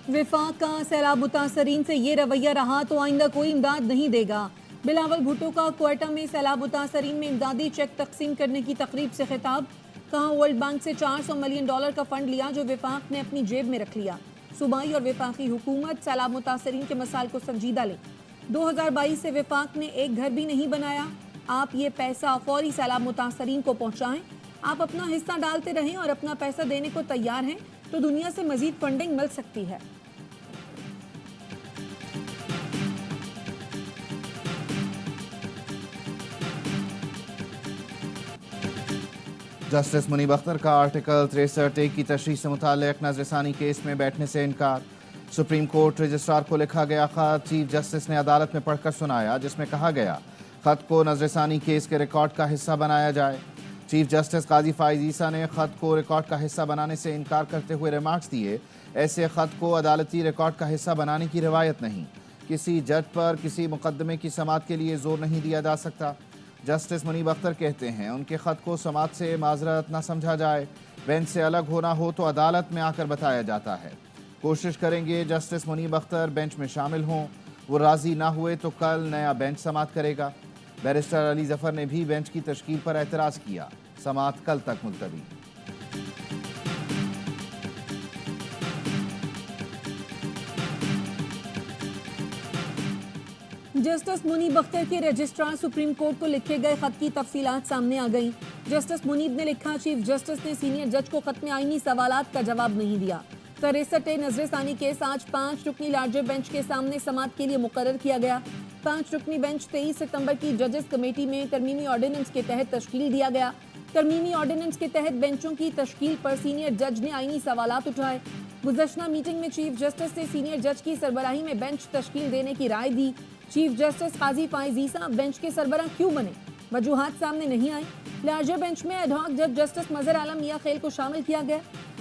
वफाक का सैलाब मुतासरीन से ये रवैया रहा तो आइंदा कोई इमदाद नहीं देगा। बिलावल भुट्टो का क्वेटा में सैलाब मुतासरीन में इमदादी चेक तकसीम करने की तकरीब से खिताब। कहा वर्ल्ड बैंक से $400 मिलियन का फंड लिया जो वफाक ने अपनी जेब में रख लिया। सूबाई और वफाकी हुकूमत सैलाब मुतासरीन के मसाइल को संजीदा ले। 2022 से वफाक ने एक घर भी नहीं बनाया। आप ये पैसा फौरी सैलाब मुतासरीन को पहुँचाएँ। आप अपना हिस्सा डालते रहें और अपना पैसा देने को तैयार हैं तो दुनिया से मजीद फंडिंग मिल सकती है। जस्टिस मुनीब अख्तर का आर्टिकल 63 की तशरीह से मुताल्लिक नजरसानी केस में बैठने से इनकार। सुप्रीम कोर्ट रजिस्ट्रार को लिखा गया खत चीफ जस्टिस ने अदालत में पढ़कर सुनाया, जिसमें कहा गया खत को नजरसानी केस के रिकॉर्ड का हिस्सा बनाया जाए। चीफ जस्टिस काजी फाइज ईसा ने खत को रिकॉर्ड का हिस्सा बनाने से इनकार करते हुए रिमार्क्स दिए, ऐसे खत को अदालती रिकॉर्ड का हिस्सा बनाने की रिवायत नहीं। किसी जज पर किसी मुकदमे की समाअत के लिए जोर नहीं दिया जा सकता। जस्टिस मुनीब अख्तर कहते हैं उनके खत को समाअत से माजरत न समझा जाए। बेंच से अलग होना हो तो अदालत में आकर बताया जाता है। कोशिश करेंगे जस्टिस मुनीब अख्तर बेंच में शामिल हों। वो राजी ना हुए तो कल नया बेंच समाअत करेगा। बैरिस्टर अली जफर ने भी बेंच की तश्कील पर एतराज किया। समाअत कल तक मुलतवी। जस्टिस मुनीब अख्तर के रजिस्ट्रार सुप्रीम कोर्ट को लिखे गए खत की तफसीलात सामने आ गईं। जस्टिस मुनीब ने लिखा, चीफ जस्टिस ने सीनियर जज को खत में आईनी सवालात का जवाब नहीं दिया। 63 नजरसानी केस आज 5 रुकनी लार्जर बेंच के सामने समाअत के लिए मुकर्रर किया गया। 5 रुकनी बेंच 23 सितंबर की जजेस कमेटी में तरमीमी ऑर्डिनेंस के तहत तश्कील दिया गया। तरमीमी ऑर्डिनेंस के तहत बेंचों की तश्कील पर सीनियर जज ने आईनी सवालात उठाए। गुज़श्ता मीटिंग में चीफ जस्टिस ने सीनियर जज की सरबराही में बेंच तश्कील देने की राय दी। चीफ जस्टिस काजी फाइज ईसा बेंच के सरबराह क्यों बने, वजूहात सामने नहीं आई। लार्जर बेंच में एडहॉक जज जस्टिस मजहर आलम मियां खेल को शामिल किया गया।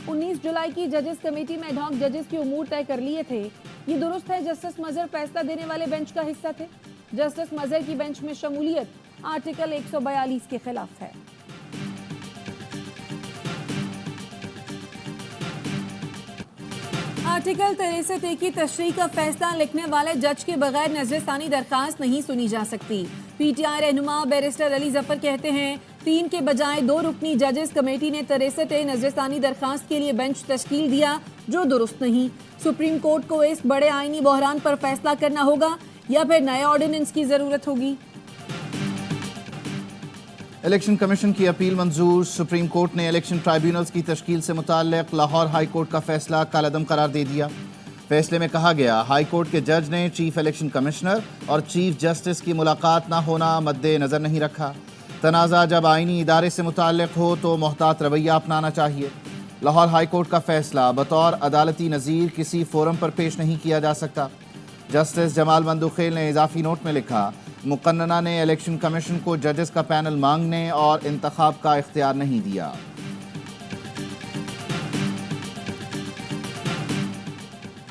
19 जुलाई की जजेस कमेटी में एडहॉक जजेस के उमूर तय कर लिए थे। ये दुरुस्त है जस्टिस मजहर फैसला देने वाले बेंच का हिस्सा थे। जस्टिस मजहर की बेंच में शमूलियत आर्टिकल 142 के खिलाफ है। आर्टिकल 63 की तशरीह का फैसला लिखने वाले जज के बगैर नजरसानी दरखास्त नहीं सुनी जा सकती। पीटीआई रहनुमा बैरिस्टर अली जफर कहते हैं 3 के बजाय 2 रुकनी जजेस कमेटी ने 63 नजरसानी दरखास्त के लिए बेंच तश्कील दिया जो दुरुस्त नहीं। सुप्रीम कोर्ट को इस बड़े आईनी बहरान पर फैसला करना होगा या फिर नए ऑर्डिनेंस की जरूरत होगी। इलेक्शन कमीशन की अपील मंजूर। सुप्रीम कोर्ट ने इलेक्शन ट्राइब्यूनल्स की तश्कील से मुताल्लिक लाहौर हाई कोर्ट का फैसला कालअदम करार दे दिया। फैसले में कहा गया हाई कोर्ट के जज ने चीफ इलेक्शन कमिश्नर और चीफ जस्टिस की मुलाकात ना होना मद्देनजर नहीं रखा। तनाज़ा जब आईनी इदारे से मुताल्लिक हो तो मोहतात रवैया अपनाना चाहिए। लाहौर हाई कोर्ट का फैसला बतौर अदालती नज़ीर किसी फोरम पर पेश नहीं किया जा सकता। जस्टिस जमाल मंदुखेल ने इजाफी नोट में लिखा, मुकन्नना ने इलेक्शन कमीशन को जजेस का पैनल मांगने और इंतखाब का इख्तियार नहीं दिया।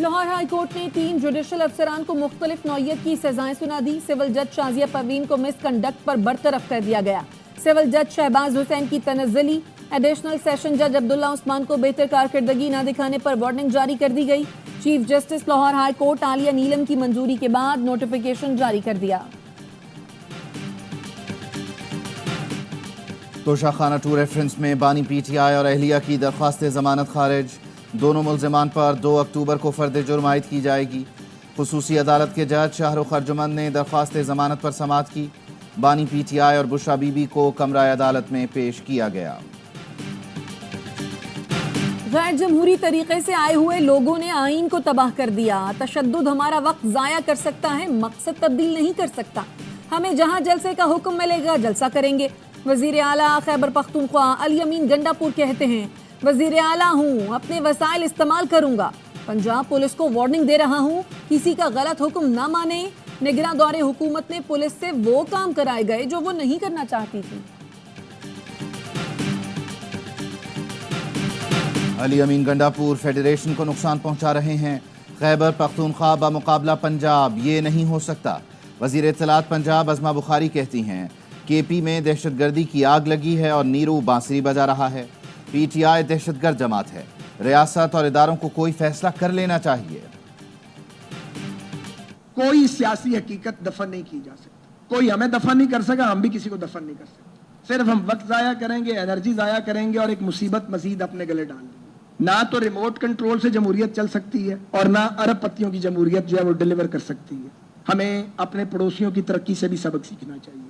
लाहौर हाई कोर्ट ने 3 जुडिशल अफसरान को मुख्तलिफ नौइयत की सजाएं सुना दी। सिविल जज शाजिया परवीन को मिसकंडक्ट पर बरतरफ कर दिया गया। सिविल जज शहबाज हुसैन की तनज़्ज़ुली, एडिशनल सेशन जज अब्दुल्ला उस्मान को बेहतर कारकर्दगी न दिखाने पर वार्निंग जारी कर दी गई। Chief justice Lahore high court Aalia Neelam की मंजूरी के बाद नोटिफिकेशन जारी कर दिया। तोशाखाना 2 रेफरेंस में बानी पीटीआई और अहलिया की दरख्वास्त जमानत खारिज। दोनों मुल्ज़िमान पर 2 अक्टूबर को फर्द जुर्म आयद की जाएगी। खुसूसी अदालत के जज शाहरुख अर्जुमंद ने दरख्वास्त जमानत पर समाअत की। बानी पीटीआई और बुशरा बीबी को कमरा अदालत में पेश किया गया। गैर जमहूरी तरीके से आए हुए लोगों ने आईन को तबाह कर दिया। तशद्दुद हमारा वक्त ज़ाया कर सकता है, मकसद तब्दील नहीं कर सकता। हमें जहां जलसे का हुक्म मिलेगा जलसा करेंगे। वजीर आला खैबर पख्तूनख्वा अली अमीन गंडापुर कहते हैं, वजीर आला हूँ, अपने वसाइल इस्तेमाल करूंगा। पंजाब पुलिस को वार्निंग दे रहा हूँ, किसी का गलत हुक्म ना माने। निगरान दौरे हुकूमत ने पुलिस से वो काम कराए गए जो वो नहीं करना चाहती थी। अली अमीन गंडापुर फेडरेशन को नुकसान पहुंचा रहे हैं। खैबर पख्तूनख्वा बमुकाबला पंजाब ये नहीं हो सकता। वजीर इत्तलात पंजाब अज़मा बुखारी कहती हैं केपी में दहशतगर्दी की आग लगी है और नीरू बांसुरी बजा रहा है। पीटीआई दहशतगर्द जमात है। रियासत और इदारों को कोई फैसला कर लेना चाहिए। कोई सियासी हकीकत दफन नहीं की जा सकती। कोई हमें दफन नहीं कर सका, हम भी किसी को दफन नहीं कर सकते। सिर्फ हम वक्त जाया करेंगे, एनर्जी जाया करेंगे और एक मुसीबत मजीद अपने गले डाल देंगे। ना तो रिमोट कंट्रोल से जमहूरियत चल सकती है और ना अरब पत्तियों की जमहूरियत जो है वो डिलीवर कर सकती है। हमें अपने पड़ोसियों की तरक्की से भी सबक सीखना चाहिए।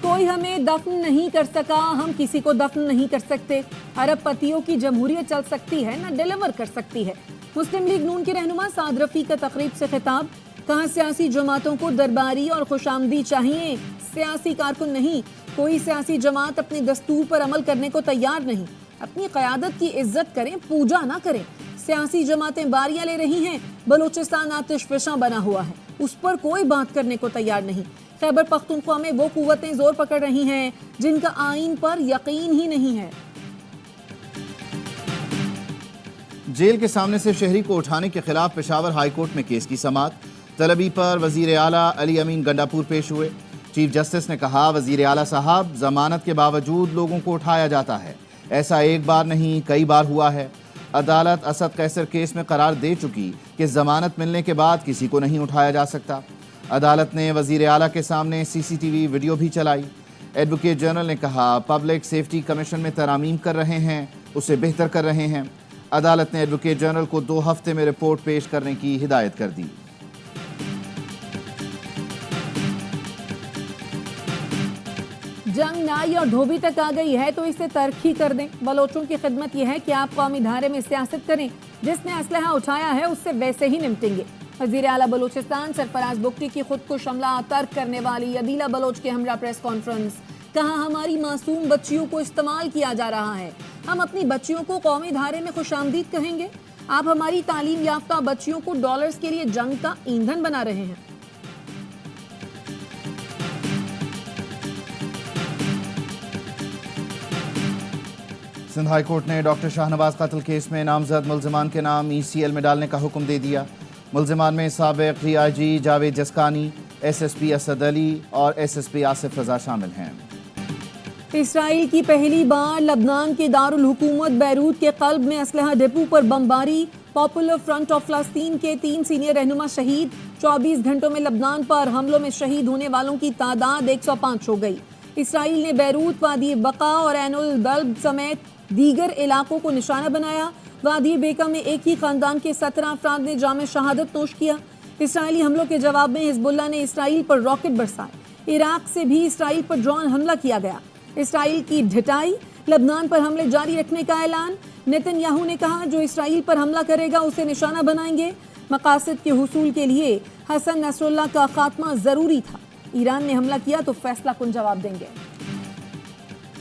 कोई हमें दफन नहीं कर सका, हम किसी को दफन नहीं कर सकते। अरब पतियों की जमहूरियत चल सकती है, ना डिलीवर कर सकती है। मुस्लिम लीग नून के रहनुमा साद रफी का तकरीब से खिताब, कहा सियासी जमातों को दरबारी और खुशामदी चाहिए, सियासी कारकुन नहीं। कोई सियासी जमात अपने दस्तूर पर अमल करने को तैयार नहीं। अपनी क़यादत की इज्जत करें, पूजा ना करें। सियासी जमातें बारियां ले रही हैं, बलूचिस्तान आतिशफशा बना हुआ है, उस पर कोई बात करने को तैयार नहीं। खैबर पख्तूनख्वा में वो कुव्वतें जोर पकड़ रही हैं जिनका आईन पर यकीन ही नहीं है। जेल के सामने से शहरी को उठाने के खिलाफ पेशावर हाई कोर्ट में केस की समाअत। तलबी पर वजीर आला अली अमीन गंडापुर पेश हुए। चीफ जस्टिस ने कहा, वजीर आला साहब, जमानत के बावजूद लोगों को उठाया जाता है। ऐसा एक बार नहीं, कई बार हुआ है। अदालत असद कैसर केस में करार दे चुकी कि जमानत मिलने के बाद किसी को नहीं उठाया जा सकता। अदालत ने वजीर आला के सामने CCTV वीडियो भी चलाई। एडवोकेट जनरल ने कहा, पब्लिक सेफ्टी कमीशन में तरामीम कर रहे हैं, उसे बेहतर कर रहे हैं। अदालत ने एडवोकेट जनरल को 2 हफ्ते में रिपोर्ट पेश करने की हिदायत कर दी। जंग नाई और धोबी तक आ गई है तो इसे तरक्की कर दें। बलोचों की खिदमत यह है कि आप कौमी धारे में सियासत करें, जिसने असलहा उठाया है उससे वैसे ही निपटेंगे। वजीर आला बलूचिस्तान सरफराज बुगटी की खुद को शमला तर्क करने वाली अदीला बलोच के हमरा प्रेस कॉन्फ्रेंस, कहा, हमारी मासूम बच्चियों को इस्तेमाल किया जा रहा है। हम अपनी बच्चियों को कौमी धारे में खुशामदीद कहेंगे? आप हमारी तालीम याफ्ता बच्चियों को डॉलर्स के लिए जंग का ईंधन बना रहे हैं। सिंध हाई कोर्ट ने डॉक्टर शाहनवाज कत्ल केस में नामजद मुल्जिमान के नाम ECL में डालने का हुक्म दे दिया। मुल्जिमान में साबिक DIG जावेद जस्कानी, SSP असद अली और SSP आसिफ रजा शामिल हैं। इसराइल की पहली बार लबनान के दारुल हुकूमत बैरूत के कल्ब में असलहा डिपो पर बमबारी। पॉपुलर फ्रंट ऑफ फलस्तीन के 3 सीनियर रहनुमा शहीद। 24 घंटों में लबनान पर हमलों में शहीद होने वालों की तादाद 105 हो गई। इसराइल ने बैरूत, वादी बका और एनुल दल्ब समेत दीगर इलाकों को निशाना बनाया। वादी बेका में एक ही खानदान के 17 अफराद ने जाम शहादत नोश किया। इसराइली हमलों के जवाब में हिजबुल्लाह ने इसराइल पर रॉकेट बरसाए। इराक से भी इसराइल पर ड्रोन हमला किया गया। इसराइल की ढिठाई, लबनान पर हमले जारी रखने का ऐलान। नेतन्याहू ने कहा, जो इसराइल पर हमला करेगा उसे निशाना बनाएंगे। मकासद के हुसूल के लिए हसन नसरुल्लाह का खात्मा जरूरी था। ईरान ने हमला किया तो फैसला कुन जवाब देंगे।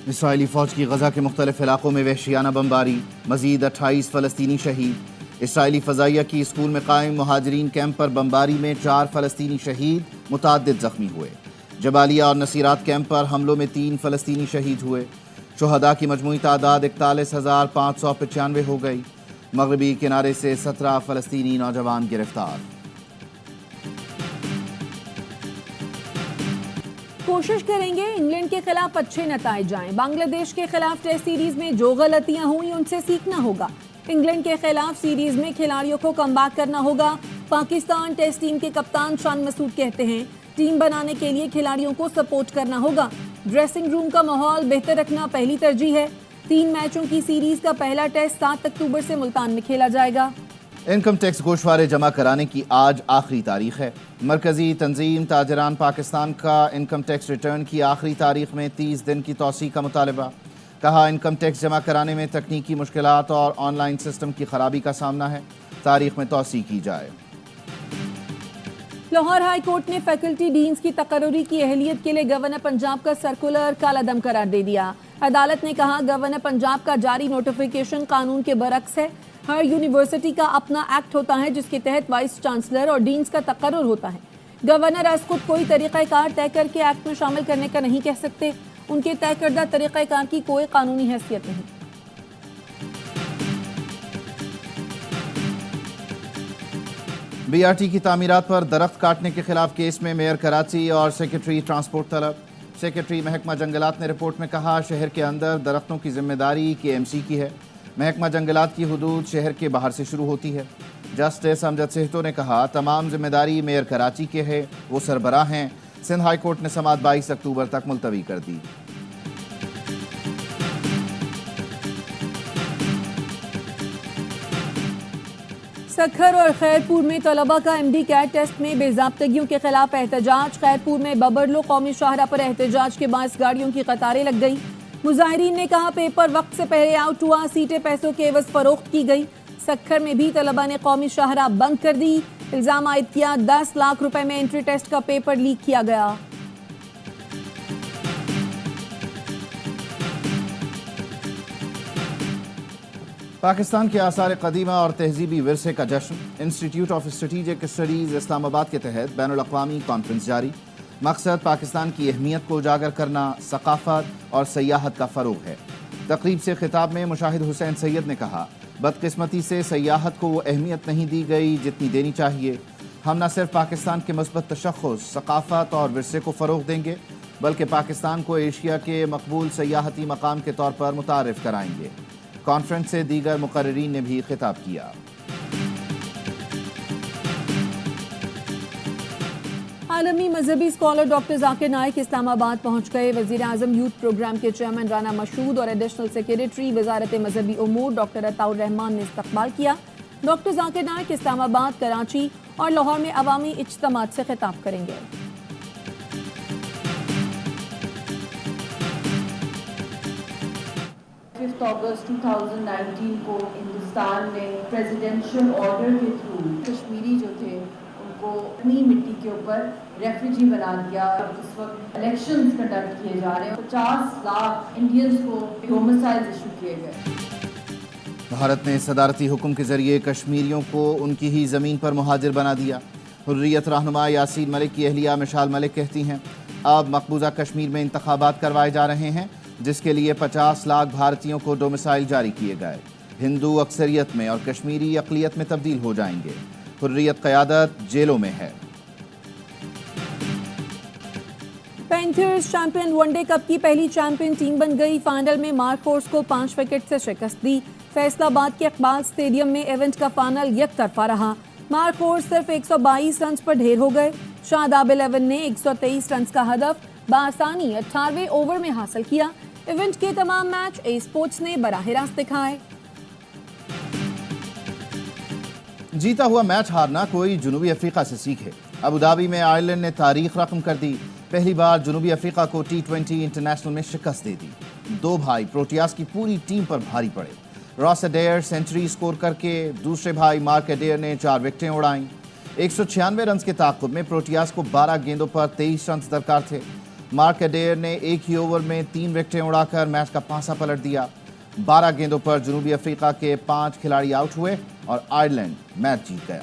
इसराइली फौज की गजा के मुख्तलिफ इलाकों में वहशियाना बमबारी, मजीद 28 फलस्तीनी शहीद। इसराइली फजाइया की स्कूल में कायम मुहाजिरीन कैंप पर बमबारी में 4 फलस्तीनी शहीद, मुताद्दिद जख्मी हुए। जबालिया और नसीरात कैंप पर हमलों में 3 फलस्तीनी शहीद हुए। शुहदा की मजमूई तादाद 41,595 हो गई। मगरबी किनारे से 17 फलस्तीनी नौजवान गिरफ्तार। कोशिश करेंगे इंग्लैंड के खिलाफ अच्छे नताइज जाएं। बांग्लादेश के खिलाफ टेस्ट सीरीज में जो गलतियां हुई उनसे सीखना होगा। इंग्लैंड के खिलाफ सीरीज में खिलाड़ियों को कमबैक करना होगा। पाकिस्तान टेस्ट टीम के कप्तान शान मसूद कहते हैं, टीम बनाने के लिए खिलाड़ियों को सपोर्ट करना होगा। ड्रेसिंग रूम का माहौल बेहतर रखना पहली तरजीह है। 3 मैचों की सीरीज का पहला टेस्ट 7 अक्टूबर से मुल्तान में खेला जाएगा। इनकम टैक्स गोशवारे जमा कराने की आज आखिरी तारीख है। मरकजी तंजीम ताजरान पाकिस्तान का इनकम टैक्स रिटर्न की आखिरी तारीख में 30 दिन की तौसीक का मुतालबा। कहा, इनकम टैक्स जमा कराने में तकनीकी मुश्किलात और ऑनलाइन सिस्टम की खराबी का सामना है, तारीख में तौसीक की जाए। लाहौर हाई कोर्ट ने फैकल्टी डीन्स की तकर्री की अहलियत के लिए गवर्नर पंजाब का सर्कुलर कालादम करार दे दिया। अदालत ने कहा, गवर्नर पंजाब का जारी नोटिफिकेशन कानून के बरक्स है। हर यूनिवर्सिटी का अपना एक्ट होता है जिसके तहत वाइस चांसलर और डीन्स का तकर्रुर होता है। गवर्नर आज खुद कोई तरीक़ाकार तय करके एक्ट में शामिल करने का नहीं कह सकते। उनके तय करदा तरीक़ाकार की कोई कानूनी हैसियत नहीं। BRT की तामीरात पर दरख्त काटने के खिलाफ केस में मेयर कराची और सेक्रेटरी ट्रांसपोर्ट तलब। सेक्रेटरी महकमा जंगलात ने रिपोर्ट में कहा, शहर के अंदर दरख्तों की जिम्मेदारी KMC की है। محکمہ جنگلات کی حدود شہر کے باہر سے شروع ہوتی ہے۔ جسٹس امجد سہتو نے کہا تمام ذمہ داری میئر کراچی کے ہے، وہ سربراہ ہیں۔ سندھ ہائی کورٹ نے سماعت 22 اکتوبر تک ملتوی کر دی۔ سکھر اور خیرپور میں طلبہ کا ایم ڈی کیٹ ٹیسٹ میں بے ضابطگیوں کے خلاف احتجاج۔ خیرپور میں ببرلو قومی شاہراہ پر احتجاج کے باعث گاڑیوں کی قطاریں لگ گئی۔ مظاہرین نے کہا پیپر وقت سے پہلے آؤٹ ہوا، سیٹیں پیسوں کے عوض فروخت کی گئی۔ سکھر میں بھی طلبہ نے قومی شاہراہ بند کر دی، الزام عائد کیا 10 لاکھ روپے میں انٹری ٹیسٹ کا پیپر لیک کیا گیا۔ پاکستان کے آثار قدیمہ اور تہذیبی ورثے کا جشن۔ انسٹیٹیوٹ آف اسٹریٹجک اسٹڈیز اسلام آباد کے تحت بین الاقوامی کانفرنس جاری۔ مقصد پاکستان کی اہمیت کو اجاگر کرنا، ثقافت اور سیاحت کا فروغ ہے۔ تقریب سے خطاب میں مشاہد حسین سید نے کہا بدقسمتی سے سیاحت کو وہ اہمیت نہیں دی گئی جتنی دینی چاہیے۔ ہم نہ صرف پاکستان کے مثبت تشخص، ثقافت اور ورثے کو فروغ دیں گے بلکہ پاکستان کو ایشیا کے مقبول سیاحتی مقام کے طور پر متعارف کرائیں گے۔ کانفرنس سے دیگر مقررین نے بھی خطاب کیا۔ عالمی مذہبی اسکالر ڈاکٹر ذاکر نائک اسلام آباد پہنچ گئے۔ وزیر اعظم یوتھ پروگرام کے چیئرمین رانا مشہود اور ایڈیشنل سیکریٹری وزارت مذہبی امور ڈاکٹر عطاء الرحمان نے استقبال کیا۔ ڈاکٹر ذاکر نائک اسلام آباد، کراچی اور لاہور میں عوامی اجتماعات سے خطاب کریں گے۔ 5 اگست 2019 کو ہندوستان میں پریزیڈنشل آرڈر کے تھرو کشمیری جو تھے ان کو اپنی مٹی کے اوپر ریفیوجی بنا دیا۔ اس وقت الیکشنز کنڈکٹ کیے جا رہے ہیں، 50 لاکھ انڈینز کو ڈومیسائل ایشو کیے گئے۔ بھارت نے صدارتی حکم کے ذریعے کشمیریوں کو ان کی ہی زمین پر مہاجر بنا دیا۔ حریت رہنما یاسین ملک کی اہلیہ مشال ملک کہتی ہیں اب مقبوضہ کشمیر میں انتخابات کروائے جا رہے ہیں جس کے لیے 50 لاکھ بھارتیوں کو ڈومیسائل جاری کیے گئے۔ ہندو اکثریت میں اور کشمیری اقلیت میں تبدیل ہو جائیں گے۔ حریت قیادت جیلوں میں ہے۔ Panthers champion one day cup کی پہلی چیمپئن ٹیم بن گئی۔ فائنل میں مارکورس کو 5 وکٹ سے شکست دی۔ فیصل آباد کے اقبال اسٹیڈیم میں ایونٹ کا فائنل یک طرفہ رہا۔ مارکورس صرف 122 رنز پر ڈھیر ہو گئے۔ شاداب 11 نے 123 رنز کا ہدف بآسانی 18ویں اوور میں حاصل کیا۔ ایونٹ کے تمام میچ اے اسپورٹس نے براہ راست دکھائے۔ جیتا ہوا میچ ہارنا کوئی جنوبی افریقہ سے سیکھے۔ ابوظہبی میں آئرلینڈ نے تاریخ رقم کر دی۔ پہلی بار جنوبی افریقہ کو T20 انٹرنیشنل میں شکست دے دی۔ دو بھائی پروٹیاز کی پوری ٹیم پر بھاری پڑے۔ راس ایڈیئر سینچری سکور کر کے دوسرے بھائی مارک ایڈیئر نے 4 وکٹیں اڑائیں۔ 196 رنز کے تعاقب میں پروٹیاز کو 12 گیندوں پر 23 رنز درکار تھے۔ مارک ایڈیئر نے ایک ہی اوور میں 3 وکٹیں اڑا کر میچ کا پانسا پلٹ دیا۔ 12 گیندوں پر جنوبی افریقہ کے 5 کھلاڑی آؤٹ ہوئے اور آئرلینڈ میچ جیت گیا۔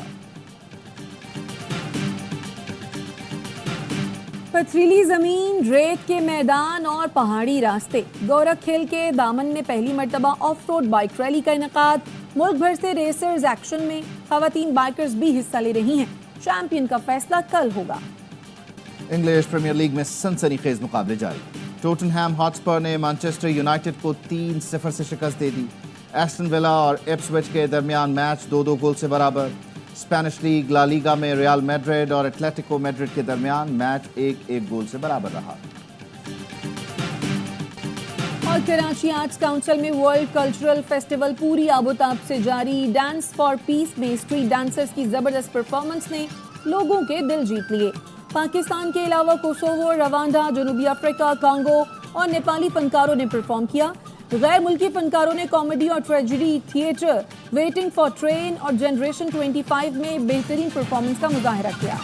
پتھریلی زمین، ریت کے میدان اور پہاڑی راستے، گورکھ ہل کے دامن میں پہلی مرتبہ آف روڈ بائک ریلی کا انعقاد۔ ملک بھر سے ریسرز ایکشن میں، خواتین بائکرز بھی حصہ لے رہی ہیں۔ چیمپئن کا فیصلہ کل ہوگا۔ انگلش پریمیئر لیگ میں سنسنی خیز مقابلے جاری۔ ٹوٹنہم ہاتسپر نے مانچسٹر یونائٹڈ کو 3-0 سے شکست دے دی۔ ایسٹن ولا اور ایپسوچ کے درمیان میچ 2-2 گول سے برابر۔ اسپینش لیگ لا لیگا میں ریال میڈرڈ اور ایتلیٹیکو میڈرڈ کے درمیان میچ 1-1 گول سے برابر رہا۔ اور کراچی آرٹس کونسل میں ورلڈ کلچرل فیسٹیول پوری آب و تاب سے جاری۔ ڈانس فار پیس میں اسٹریٹ ڈانسرز کی زبردست پرفارمنس نے لوگوں کے دل جیت لیے۔ پاکستان کے علاوہ کوسوو، روانڈا، جنوبی افریقہ، کانگو اور نیپالی فنکاروں نے پرفارم کیا۔ غیر ملکی فنکاروں نے کامیڈی اور tragedy, theatre, waiting for train اور جنریشن 25 میں بہترین پرفارمنس کا مظاہرہ کیا۔